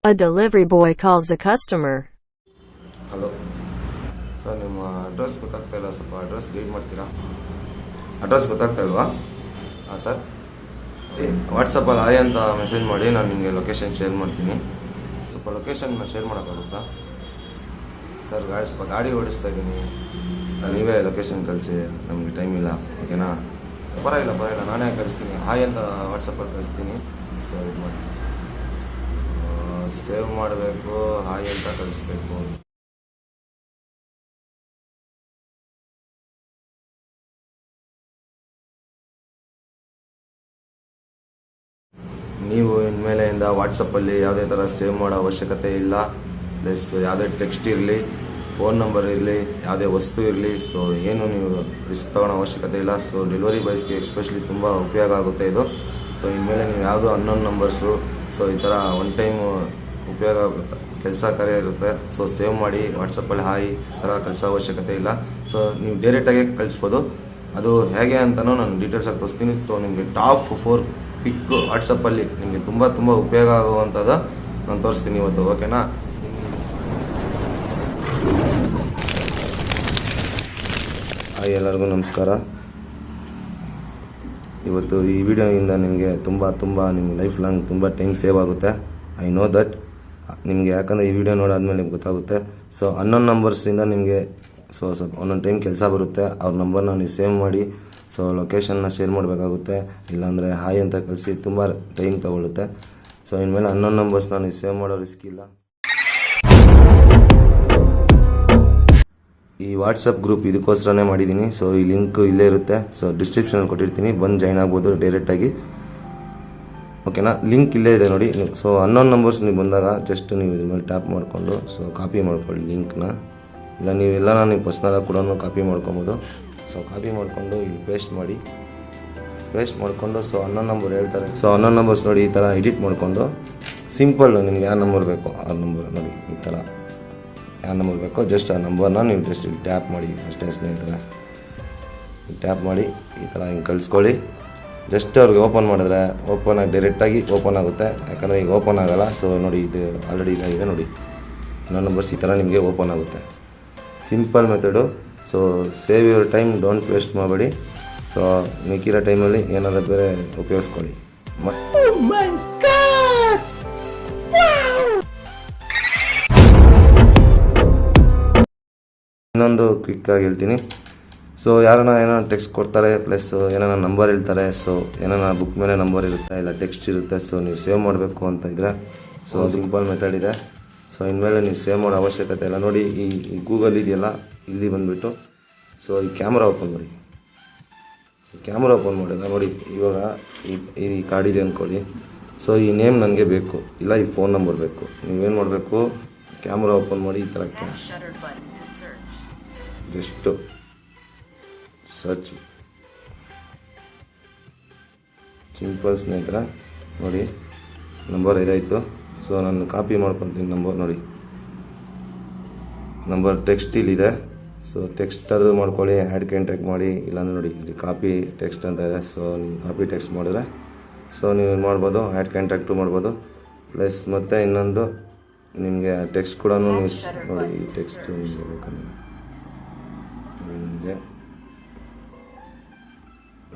A delivery boy calls the customer. Hello sir, ನಿಮ್ಮ address ಗೊತ್ತಾಗ್ತಾ ಇಲ್ಲ. ಸ್ವಲ್ಪ ಅಡ್ರೆಸ್ ಗೈಡ್ ಮಾಡ್ತೀರಾ? ಅಡ್ರೆಸ್ ಗೊತ್ತಾಗ್ತಾ ಇಲ್ವಾ? ಹಾಂ ಸರ್, ವಾಟ್ಸಪ್ಪಲ್ಲಿ ಹಾಯ್ ಅಂತ ಮೆಸೇಜ್ ಮಾಡಿ, ನಾನು ನಿಮಗೆ ಲೊಕೇಶನ್ ಶೇರ್ ಮಾಡ್ತೀನಿ. ಸ್ವಲ್ಪ ಲೊಕೇಶನ್ನ ಶೇರ್ ಮಾಡೋಕ್ಕಾಗುತ್ತಾ ಸರ್? ಸ್ವಲ್ಪ ಗಾಡಿ ಓಡಿಸ್ತಾ ಇದ್ದೀನಿ, ನೀವೇ ಲೊಕೇಶನ್ ಕಳಿಸಿ, ನಮಗೆ ಟೈಮ್ ಇಲ್ಲ. ಓಕೆನಾ? ಪರವಾಗಿಲ್ಲ, ನಾನೇ ಕಳಿಸ್ತೀನಿ. ಹಾಯ್ ಅಂತ ವಾಟ್ಸಪ್ಪಲ್ಲಿ ಕಳಿಸ್ತೀನಿ. ಸೊ ಇದು ಮಾಡಿ, ಸೇವ್ ಮಾಡಬೇಕು, ಹಾಯ್ ಅಂತ ಕಳಿಸ್ಬೇಕು. ನೀವು ಇನ್ಮೇಲೆಯಿಂದ ವಾಟ್ಸಪ್ಪಲ್ಲಿ ಯಾವುದೇ ಥರ ಸೇವ್ ಮಾಡೋ ಅವಶ್ಯಕತೆ ಇಲ್ಲ. ಪ್ಲಸ್ ಯಾವುದೇ ಟೆಕ್ಸ್ಟ್ ಇರಲಿ, ಫೋನ್ ನಂಬರ್ ಇರಲಿ, ಯಾವುದೇ ವಸ್ತು ಇರಲಿ, ಸೊ ಏನು ನೀವು ರಿಸ್ಕ್ ತೊಗೊಳ್ಳೋ ಅವಶ್ಯಕತೆ ಇಲ್ಲ. ಸೊ ಡೆಲಿವರಿ ಬಾಯ್ಸ್ಗೆ ಎಸ್ಪೆಷಲಿ ತುಂಬ ಉಪಯೋಗ ಆಗುತ್ತೆ ಇದು. ಸೊ ಇನ್ಮೇಲೆ ನೀವು ಯಾವುದೋ ಅನ್ನೋನ್ ನಂಬರ್ಸು, ಸೊ ಈ ಥರ ಒನ್ ಟೈಮ್ ಉಪಯೋಗ ಆಗುತ್ತೆ, ಕೆಲಸ ಕಾರ್ಯ ಇರುತ್ತೆ. ಸೊ ಸೇವ್ ಮಾಡಿ ವಾಟ್ಸಪ್ಪಲ್ಲಿ ಹಾಯ್ ಥರ ಕಳಿಸೋ ಅವಶ್ಯಕತೆ ಇಲ್ಲ. ಸೊ ನೀವು ಡೈರೆಕ್ಟಾಗಿ ಕಳಿಸ್ಬೋದು. ಅದು ಹೇಗೆ ಅಂತಲೂ ನಾನು ಡೀಟೇಲ್ಸಾಗಿ ತೋರಿಸ್ತೀನಿ. ನಿಮಗೆ ಟಾಪ್ 4 ಪಿಕ್ ವಾಟ್ಸಪ್ಪಲ್ಲಿ ನಿಮಗೆ ತುಂಬ ಉಪಯೋಗ ಆಗುವಂಥದ್ದು ನಾನು ತೋರಿಸ್ತೀನಿ ಇವತ್ತು. ಓಕೆನಾ? ಹಾಯ್, ಎಲ್ಲರಿಗೂ ನಮಸ್ಕಾರ. ಇವತ್ತು ಈ ವಿಡಿಯೋಯಿಂದ ನಿಮಗೆ ತುಂಬ ನಿಮ್ಮ ಲೈಫ್ ಲಾಂಗ್ ತುಂಬ ಟೈಮ್ ಸೇವ್ ಆಗುತ್ತೆ. ಐ ನೋ ದಟ್ ನಿಮಗೆ, ಯಾಕಂದರೆ ಈ ವಿಡಿಯೋ ನೋಡಾದ್ಮೇಲೆ ನಿಮ್ಗೆ ಗೊತ್ತಾಗುತ್ತೆ. ಸೊ ಅನ್ನೋನ್ ನಂಬರ್ಸಿಂದ ನಿಮಗೆ ಸ್ವಲ್ಪ ಒಂದೊಂದು ಟೈಮ್ ಕೆಲಸ ಬರುತ್ತೆ. ಅವ್ರ ನಂಬರ್ನ ನೀವು ಸೇವ್ ಮಾಡಿ, ಸೊ ಲೊಕೇಶನ್ನ ಶೇರ್ ಮಾಡಬೇಕಾಗುತ್ತೆ. ಇಲ್ಲಾಂದರೆ ಹಾಯ್ ಅಂತ ಕಳಿಸಿ ತುಂಬ ಟೈಮ್ ತೊಗೊಳುತ್ತೆ. ಸೊ ಇನ್ಮೇಲೆ ಅನ್ನೋನ್ ನಂಬರ್ಸ್ನ ನೀವು ಸೇವ್ ಮಾಡೋ ರಿಸ್ಕ್ ಇಲ್ಲ. ಈ ವಾಟ್ಸಪ್ ಗ್ರೂಪ್ ಇದಕ್ಕೋಸ್ಕರನೇ ಮಾಡಿದ್ದೀನಿ. ಸೊ ಈ ಲಿಂಕ್ ಇಲ್ಲೇ ಇರುತ್ತೆ. ಸೊ ಡಿಸ್ಕ್ರಿಪ್ಷನಲ್ಲಿ ಕೊಟ್ಟಿರ್ತೀನಿ, ಬಂದು ಜಾಯ್ನ್ ಆಗ್ಬೋದು ಡೈರೆಕ್ಟಾಗಿ. ಓಕೆನಾ? ಲಿಂಕ್ ಇಲ್ಲೇ ಇದೆ ನೋಡಿ. ಸೊ ಅನ್ನೋನ್ ನಂಬರ್ಸ್ ನೀವು ಬಂದಾಗ ಜಸ್ಟ್ ನೀವು ಇದ್ರ ಮೇಲೆ ಟ್ಯಾಪ್ ಮಾಡಿಕೊಂಡು ಸೊ ಕಾಪಿ ಮಾಡ್ಕೊಳ್ಳಿ ಲಿಂಕ್ನ. ಇಲ್ಲ ನೀವೆಲ್ಲ ನೀವು ಪರ್ಸ್ನಲಾಗಿ ಕೂಡ ಕಾಪಿ ಮಾಡ್ಕೊಬೋದು. ಸೊ ಕಾಪಿ ಮಾಡಿಕೊಂಡು ಇಲ್ಲಿ ಪೇಸ್ಟ್ ಮಾಡಿಕೊಂಡು ಸೊ ಅನ್ನೋನ್ ನಂಬರ್ ಹೇಳ್ತಾರೆ. ಸೊ ಅನ್ನೋನ್ ನಂಬರ್ಸ್ ನೋಡಿ, ಈ ಥರ ಎಡಿಟ್ ಮಾಡಿಕೊಂಡು ಸಿಂಪಲ್ ನಿಮ್ಗೆ ಯಾವ ನಂಬರ್ ಬೇಕೋ ಆ ನಂಬರ್ ನೋಡಿ, ಈ ಥರ ಯಾವ ನಂಬರ್ ಬೇಕೋ ಜಸ್ಟ್ ಆ ನಂಬರ್ನ ನೀವು ಜಸ್ಟ್ ಇಲ್ಲಿ ಟ್ಯಾಪ್ ಮಾಡಿ ಅಷ್ಟೇ ಸ್ನೇಹಿತರೆ. ಟ್ಯಾಪ್ ಮಾಡಿ ಈ ಥರ ಹಿಂಗೆ ಕಳಿಸ್ಕೊಳ್ಳಿ. ಜಸ್ಟ್ ಅವ್ರಿಗೆ ಓಪನ್ ಮಾಡಿದ್ರೆ ಡೈರೆಕ್ಟಾಗಿ ಓಪನ್ ಆಗುತ್ತೆ. ಯಾಕಂದರೆ ಈಗ ಓಪನ್ ಆಗೋಲ್ಲ. ಸೊ ನೋಡಿ, ಇದು ಆಲ್ರೆಡಿ ಇದೆ ನೋಡಿ, ಅನ್ನೋನ್ ನಂಬರ್ಸ್ ಈ ಥರ ನಿಮಗೆ ಓಪನ್ ಆಗುತ್ತೆ. Simple method. So save your time, don't waste ಮಾಡಬೇಡಿ. ಸೊ ಮಿಕ್ಕಿರೋ ಟೈಮಲ್ಲಿ ಏನಾದರೂ ಬೇರೆ ಉಪಯೋಗಿಸ್ಕೊಳ್ಳಿ. ಇನ್ನೊಂದು ಕ್ವಿಕ್ಕಾಗಿ ಹೇಳ್ತೀನಿ. ಸೊ ಯಾರನ್ನ ಏನೋ ಟೆಕ್ಸ್ಟ್ ಕೊಡ್ತಾರೆ, ಪ್ಲಸ್ ಏನಾರ ನಂಬರ್ ಹೇಳ್ತಾರೆ, ಸೊ ಏನಾರ ಬುಕ್ ಮೇಲೆ ನಂಬರ್ ಇರುತ್ತೆ, ಇಲ್ಲ ಟೆಕ್ಸ್ಟ್ ಇರುತ್ತೆ. ಸೊ ನೀವು ಸೇವ್ ಮಾಡಬೇಕು ಅಂತ ಇದ್ದರೆ ಸೊ ಸಿಂಪಲ್ ಮೆಥಡ್ ಇದೆ. ಸೊ ಇನ್ಮೇಲೆ ನೀವು ಸೇವ್ ಮಾಡೋ ಅವಶ್ಯಕತೆ ಇಲ್ಲ. ನೋಡಿ, ಈ ಗೂಗಲ್ ಇದೆಯಲ್ಲ, ಇಲ್ಲಿ ಬಂದುಬಿಟ್ಟು ಸೊ ಈ ಕ್ಯಾಮ್ರಾ ಓಪನ್ ಮಾಡಿ. ಕ್ಯಾಮ್ರಾ ಓಪನ್ ಮಾಡಿದ ನೋಡಿ, ಇವಾಗ ಈ ಕಾರ್ಡ್ ಇದೆ ಅಂದ್ಕೊಳ್ಳಿ. ಸೊ ಈ ನೇಮ್ ನನಗೆ ಬೇಕು, ಇಲ್ಲ ಈ ಫೋನ್ ನಂಬರ್ ಬೇಕು. ನೀವೇನು ಮಾಡಬೇಕು, ಕ್ಯಾಮ್ರಾ ಓಪನ್ ಮಾಡಿ, ಈ ಥರ ಜಸ್ಟು ಸರ್ಚ್. ಸಿಂಪಲ್ ಸ್ನೇಹಿತರ, ನೋಡಿ ನಂಬರ್ ಇದಾಯಿತು. ಸೊ ನಾನು ಕಾಪಿ ಮಾಡ್ಕೊತೀನಿ ನಂಬರ್. ನೋಡಿ ನಂಬರ್ ಟೆಕ್ಸ್ಟ್ ಇಲ್ಲಿದೆ. ಸೊ ಟೆಕ್ಸ್ಟ್ ಆದರೂ ಮಾಡ್ಕೊಳ್ಳಿ, ಆ್ಯಡ್ ಕಾಂಟ್ಯಾಕ್ಟ್ ಮಾಡಿ. ಇಲ್ಲಾಂದರೆ ನೋಡಿ ಇಲ್ಲಿ ಕಾಪಿ ಟೆಕ್ಸ್ಟ್ ಅಂತ ಇದೆ. ಸೊ ನೀವು ಕಾಪಿ ಟೆಕ್ಸ್ಟ್ ಮಾಡಿದ್ರೆ ಸೊ ನೀವು ಮಾಡ್ಬೋದು, ಆ್ಯಡ್ ಕಾಂಟ್ಯಾಕ್ಟು ಮಾಡ್ಬೋದು. ಪ್ಲಸ್ ಮತ್ತು ಇನ್ನೊಂದು ನಿಮಗೆ ಟೆಕ್ಸ್ಟ್ ಕೂಡ ನೋಡಿ, ಈ ಟೆಕ್ಸ್ಟ್ ನಿಮಗೆ ಬೇಕಂದ್ರೆ ನಿಮಗೆ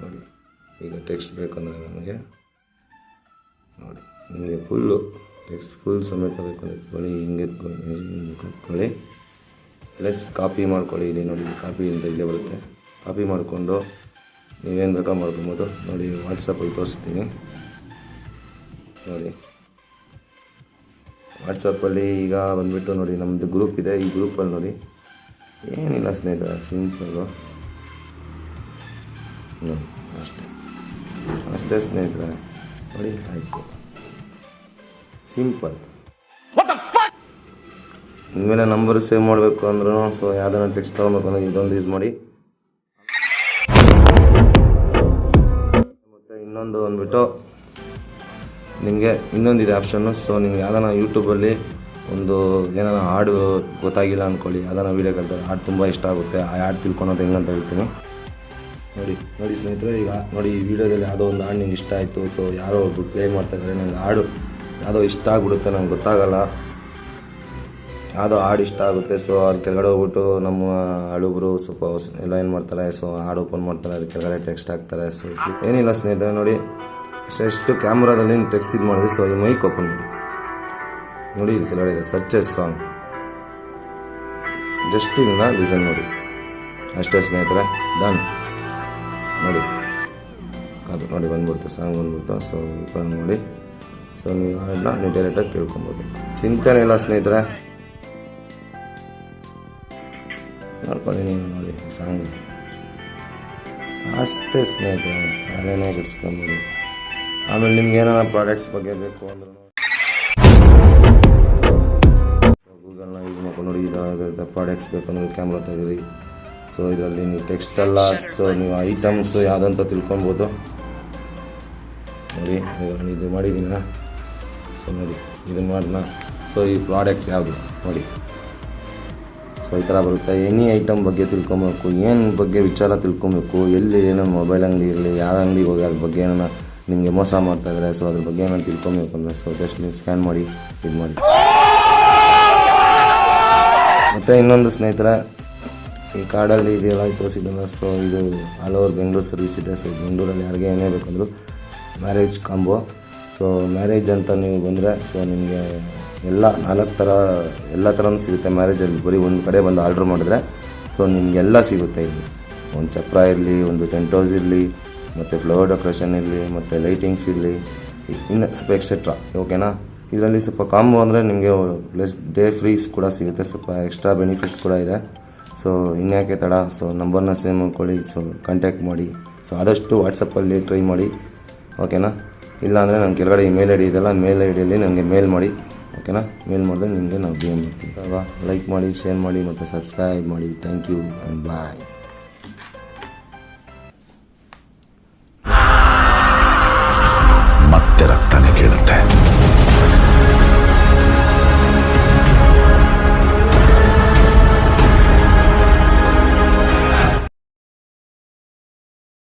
ನೋಡಿ, ಈಗ ಟೆಕ್ಸ್ಟ್ ಬೇಕಂದರೆ ನನಗೆ ನೋಡಿ, ನಿಮಗೆ ಫುಲ್ಲು ಟೆಕ್ಸ್ಟ್ ಫುಲ್ ಸಮೇತ ಬೇಕಂದ್ರೆ ಇಟ್ಕೊಳ್ಳಿ, ಹಿಂಗೆ ಇಟ್ಕೊಳ್ಳಿ. ಪ್ಲಸ್ ಕಾಪಿ ಮಾಡ್ಕೊಳ್ಳಿ. ಇಲ್ಲಿ ನೋಡಿ, ಕಾಪಿ ಅಂತ ಇಲ್ಲೇ ಬರುತ್ತೆ. ಕಾಪಿ ಮಾಡಿಕೊಂಡು ನೀವೇನು ಬೇಕಾ ಮಾಡ್ಕೊಬೋದು. ನೋಡಿ ವಾಟ್ಸಪ್ಪಲ್ಲಿ ತೋರಿಸ್ತೀನಿ ನೋಡಿ. ವಾಟ್ಸಪ್ಪಲ್ಲಿ ಈಗ ಬಂದುಬಿಟ್ಟು ನೋಡಿ, ನಮ್ಮದು ಗ್ರೂಪ್ ಇದೆ. ಈ ಗ್ರೂಪಲ್ಲಿ ನೋಡಿ ಏನಿಲ್ಲ ಸ್ನೇಹಿತರೆ, ಸಿಂಪಲ್ಲು ನೋಡಿ, ಅಷ್ಟೇ ಸ್ನೇಹಿತರೆ. ನೋಡಿ ಆಯಿತು, ಸಿಂಪಲ್. ಇನ್ಮೇಲೆ ನಂಬರ್ ಸೇವ್ ಮಾಡಬೇಕು ಅಂದ್ರೂ ಸೊ ಯಾವ್ದಾರ ಟೆಕ್ಸ್ಟ್ ತೊಗೊಬೇಕು ಅಂದರೆ ಇದೊಂದು ಯೂಸ್ ಮಾಡಿ. ಮತ್ತು ಇನ್ನೊಂದು ಅಂದ್ಬಿಟ್ಟು ನಿಮಗೆ ಇನ್ನೊಂದಿದೆ ಆಪ್ಷನ್ನು. ಸೊ ನಿಮ್ಗೆ ಯಾವ್ದಾನ ಯೂಟ್ಯೂಬಲ್ಲಿ ಒಂದು ಏನಾರ ಹಾಡು ಗೊತ್ತಾಗಿಲ್ಲ ಅಂದ್ಕೊಳ್ಳಿ, ಯಾವ್ದಾನ ವೀಡಿಯೋ ಕಲ್ತಾರೆ, ಹಾಡು ತುಂಬ ಇಷ್ಟ ಆಗುತ್ತೆ, ಆ ಹಾಡು ತಿಳ್ಕೊಳೋದು ಹೆಂಗಂತ ಹೇಳ್ತೀನಿ ನೋಡಿ ಸ್ನೇಹಿತರೆ. ಈಗ ನೋಡಿ, ಈ ವಿಡಿಯೋದಲ್ಲಿ ಯಾವುದೋ ಒಂದು ಹಾಡು ನಿಮ್ಗೆ ಇಷ್ಟ ಆಯಿತು. ಸೊ ಯಾರೋ ಒಬ್ಬರು ಪ್ಲೇ ಮಾಡ್ತಾಯಿದ್ದಾರೆ, ನನಗೆ ಹಾಡು ಯಾವುದೋ ಇಷ್ಟ ಆಗ್ಬಿಡುತ್ತೆ, ನಂಗೆ ಗೊತ್ತಾಗಲ್ಲ, ಯಾವುದೋ ಹಾಡು ಇಷ್ಟ ಆಗುತ್ತೆ. ಸೊ ಅದು ಕೆಳಗಡೆ ಹೋಗ್ಬಿಟ್ಟು ನಮ್ಮ ಹಳುಬ್ರು ಸ್ವಲ್ಪ ಎಲ್ಲ ಏನು ಮಾಡ್ತಾರೆ, ಸೊ ಹಾಡು ಓಪನ್ ಮಾಡ್ತಾರೆ, ಅದು ಕೆಳಗಡೆ ಟೆಕ್ಸ್ಟ್ ಹಾಕ್ತಾರೆ. ಸೊ ಏನಿಲ್ಲ ಸ್ನೇಹಿತರೆ, ನೋಡಿ ಎಷ್ಟು ಕ್ಯಾಮ್ರಾದಲ್ಲಿ ಟೆಕ್ಸ್ಟ್ ಇದು ಮಾಡಿದೆ. ಸೊ ಈ ಮೈಕ್ ಓಪನ್ ಮಾಡಿ ನೋಡಿ, ಇಲ್ಲಿ ಕೆಳಗಡೆ ಇದೆ ಸರ್ಚಸ್ ಸಾಂಗ್, ಜಸ್ಟ್ ಇದನ್ನ ಡಿಸೈನ್ ಮಾಡಿ ಅಷ್ಟೇ ಸ್ನೇಹಿತರೆ, ಡನ್. ನೋಡಿ ಅದು ನೋಡಿ ಬಂದ್ಬಿಡ್ತು, ಸಾಂಗ್ ಬಂದ್ಬಿಡ್ತು. ಸೊ ನೋಡಿ, ಸೊ ನೀವು ಹಾಡನ್ನ ನೀವು ಡೈರೆಕ್ಟಾಗಿ ಕೇಳ್ಕೊಬೋದು, ಚಿಂತೆನೇ ಇಲ್ಲ ಸ್ನೇಹಿತರೆ. ನೋಡ್ಕೊಳ್ಳಿ ನೀವು ನೋಡಿ ಸಾಂಗ್ ಅಷ್ಟೇ ಸ್ನೇಹಿತರೆ, ಅದೇನೇ ಗಿಡ್ಸ್ಕೊಂಬೋದು. ಆಮೇಲೆ ನಿಮ್ಗೆ ಏನಾರ ಪ್ರಾಡಕ್ಟ್ಸ್ ಬಗ್ಗೆ ಬೇಕು ಅಂದ್ರೆ ಗೂಗಲ್ನ ಯೂಸ್ ಮಾಡ್ಕೊಂಡು ನೋಡಿ, ಇದಾದ ಪ್ರಾಡಕ್ಟ್ಸ್ ಬೇಕಂದ್ರೆ ಕ್ಯಾಮ್ರಾ ತೆಗೀರಿ. ಸೊ ಇದರಲ್ಲಿ ನೀವು ಟೆಕ್ಸ್ಟ್ ಅಲ್ಲ, ಸೊ ನೀವು ಐಟಮ್ಸು ಯಾವುದಂತ ತಿಳ್ಕೊಬೋದು. ನೋಡಿ ಇದು ಮಾಡಿದ್ದೀನ, ಸೊ ನೋಡಿ ಇದನ್ನು ಮಾಡೋಣ. ಸೊ ಈ ಪ್ರಾಡಕ್ಟ್ ಯಾವುದು ನೋಡಿ, ಸೊ ಈ ಥರ ಬರುತ್ತೆ. ಎನಿ ಐಟಮ್ ಬಗ್ಗೆ ತಿಳ್ಕೊಬೇಕು, ಏನು ಬಗ್ಗೆ ವಿಚಾರ ತಿಳ್ಕೊಬೇಕು, ಎಲ್ಲಿ ಏನೋ ಮೊಬೈಲ್ ಅಂಗಡಿ ಇರಲಿ, ಯಾವ ಅಂಗಡಿಗೆ ಹೋಗಿ ಅದ್ರ ಬಗ್ಗೆ ಏನೋ ನಿಮಗೆ ಮೋಸ ಮಾಡ್ತಾಯಿದ್ದಾರೆ, ಸೊ ಅದ್ರ ಬಗ್ಗೆ ಏನೋ ತಿಳ್ಕೊಬೇಕು ಅಂದರೆ ಸೊ ಜಸ್ಟ್ ನೀವು ಸ್ಕ್ಯಾನ್ ಮಾಡಿ ಇದು ಮಾಡಿ. ಮತ್ತು ಇನ್ನೊಂದು ಸ್ನೇಹಿತರೆ, ಈ ಕಾರ್ಡಲ್ಲಿ ಇದೆಲ್ಲ ತೋರಿಸಿದ್ದಲ್ಲ, ಸೊ ಇದು ಆಲ್ ಓವರ್ ಬೆಂಗಳೂರು ಸರ್ವಿಸ್ ಇದೆ. ಸೊ ಬೆಂಗಳೂರಲ್ಲಿ ಯಾರಿಗೆ ಏನೇ ಬೇಕಂದ್ರು ಮ್ಯಾರೇಜ್ ಕಾಂಬೋ. ಸೊ ಮ್ಯಾರೇಜ್ ಅಂತ ನೀವು ಬಂದರೆ ಸೊ ನಿಮಗೆ ಎಲ್ಲ ಥರನೂ ಸಿಗುತ್ತೆ ಮ್ಯಾರೇಜಲ್ಲಿ. ಬರೀ ಒಂದು ಕಡೆ ಬಂದು ಆರ್ಡ್ರ್ ಮಾಡಿದ್ರೆ ಸೊ ನಿಮಗೆಲ್ಲ ಸಿಗುತ್ತೆ. ಇಲ್ಲಿ ಒಂದು ಚಪ್ರ ಇರಲಿ, ಒಂದು ಟೆಂಟ್ ಹೌಸ್ ಇರಲಿ, ಮತ್ತು ಫ್ಲವರ್ ಡೆಕೋರೇಷನ್ ಇರಲಿ, ಮತ್ತು ಲೈಟಿಂಗ್ಸ್ ಇರಲಿ, ಇನ್ನು ಸ್ವಲ್ಪ ಎಕ್ಸೆಟ್ರಾ. ಓಕೆನಾ? ಇದರಲ್ಲಿ ಸ್ವಲ್ಪ ಕಾಂಬೋ ಅಂದರೆ ನಿಮಗೆ ಪ್ಲಸ್ ಡೇ ಫ್ರೀಸ್ ಕೂಡ ಸಿಗುತ್ತೆ, ಸ್ವಲ್ಪ ಎಕ್ಸ್ಟ್ರಾ ಬೆನಿಫಿಟ್ಸ್ ಕೂಡ ಇದೆ. ಸೊ ಇನ್ಯಾಕೆ ತಡ, ಸೊ ನಂಬರ್ನ ಸೇವ್ ಮಾಡ್ಕೊಳ್ಳಿ, ಸೊ ಕಾಂಟ್ಯಾಕ್ಟ್ ಮಾಡಿ. ಸೊ ಆದಷ್ಟು ವಾಟ್ಸಪ್ಪಲ್ಲಿ ಟ್ರೈ ಮಾಡಿ, ಓಕೆನಾ? ಇಲ್ಲಾಂದರೆ ನನ್ನ ಕೆಳಗಡೆ ಮೇಲ್ ಐ ಡಿ ಇದೆಲ್ಲ, ಮೇಲ್ ಐ ಡಿಯಲ್ಲಿ ನನಗೆ ಮೇಲ್ ಮಾಡಿ, ಓಕೆನಾ? ಮೇಲ್ ಮಾಡಿದ್ರೆ ನಿಮಗೆ ನಾವು DM ಮಾಡ್ತೀವಿ ಅಲ್ವಾ. ಲೈಕ್ ಮಾಡಿ, ಶೇರ್ ಮಾಡಿ ಮತ್ತು ಸಬ್ಸ್ಕ್ರೈಬ್ ಮಾಡಿ. Thank you and bye.